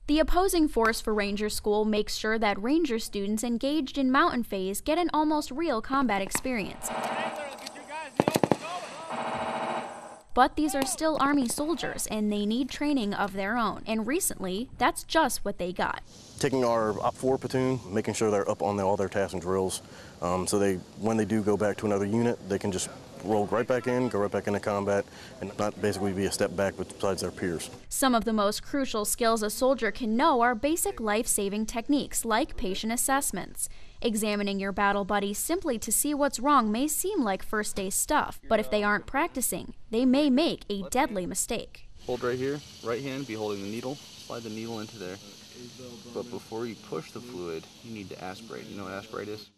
The opposing force for Ranger School makes sure that Ranger students engaged in mountain phase get an almost real combat experience. But these are still Army soldiers, and they need training of their own. And recently, that's just what they got. Taking our Op 4 platoon, making sure they're up on all their tasks and drills, so when they do go back to another unit, they can just roll right back in, go right back into combat, and not basically be a step back besides their peers. Some of the most crucial skills a soldier can know are basic life-saving techniques like patient assessments. Examining your battle buddy simply to see what's wrong may seem like first-day stuff, but if they aren't practicing, they may make a deadly mistake. Hold right here, right hand, be holding the needle, slide the needle into there. But before you push the fluid, you need to aspirate. You know what aspirate is?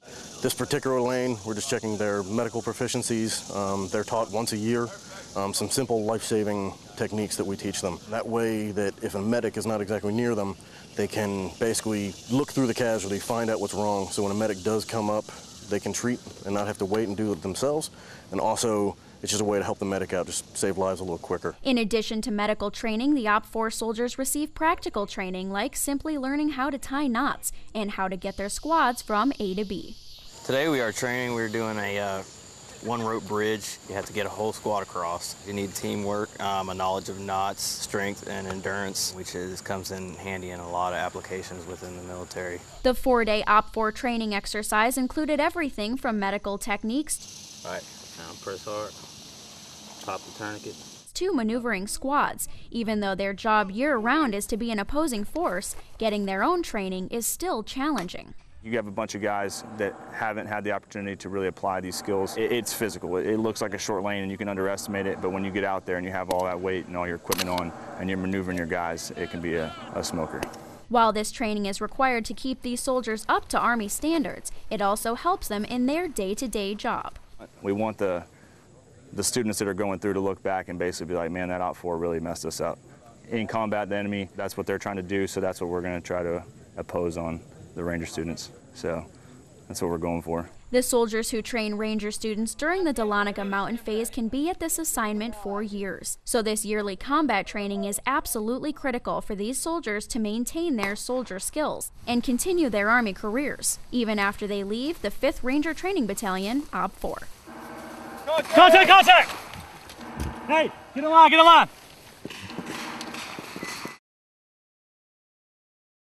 This particular lane, we're just checking their medical proficiencies. They're taught once a year some simple life-saving techniques that we teach them. That way that if a medic is not exactly near them, they can basically look through the casualty, find out what's wrong, so when a medic does come up, they can treat and not have to wait and do it themselves. And also, it's just a way to help the medic out, just save lives a little quicker. In addition to medical training, the Op 4 soldiers receive practical training like simply learning how to tie knots and how to get their squads from A to B. Today we are training, we're doing a one rope bridge. You have to get a whole squad across. You need teamwork, a knowledge of knots, strength, and endurance, which comes in handy in a lot of applications within the military. The 4-day Op 4 training exercise included everything from medical techniques. All right, now press hard, pop the tourniquet. To maneuvering squads. Even though their job year-round is to be an opposing force, getting their own training is still challenging. You have a bunch of guys that haven't had the opportunity to really apply these skills. It's physical. It looks like a short lane and you can underestimate it, but when you get out there and you have all that weight and all your equipment on and you're maneuvering your guys, it can be a smoker. While this training is required to keep these soldiers up to Army standards, it also helps them in their day-to-day job. We want the students that are going through to look back and basically be like, man, that Op 4 really messed us up. In combat, the enemy, that's what they're trying to do, so that's what we're going to try to oppose on the Ranger students. So that's what we're going for. The soldiers who train Ranger students during the Dahlonega Mountain phase can be at this assignment for years. So this yearly combat training is absolutely critical for these soldiers to maintain their soldier skills and continue their Army careers, even after they leave the 5th Ranger Training Battalion, Op 4. Contact! Contact! Hey, get in line, get in line!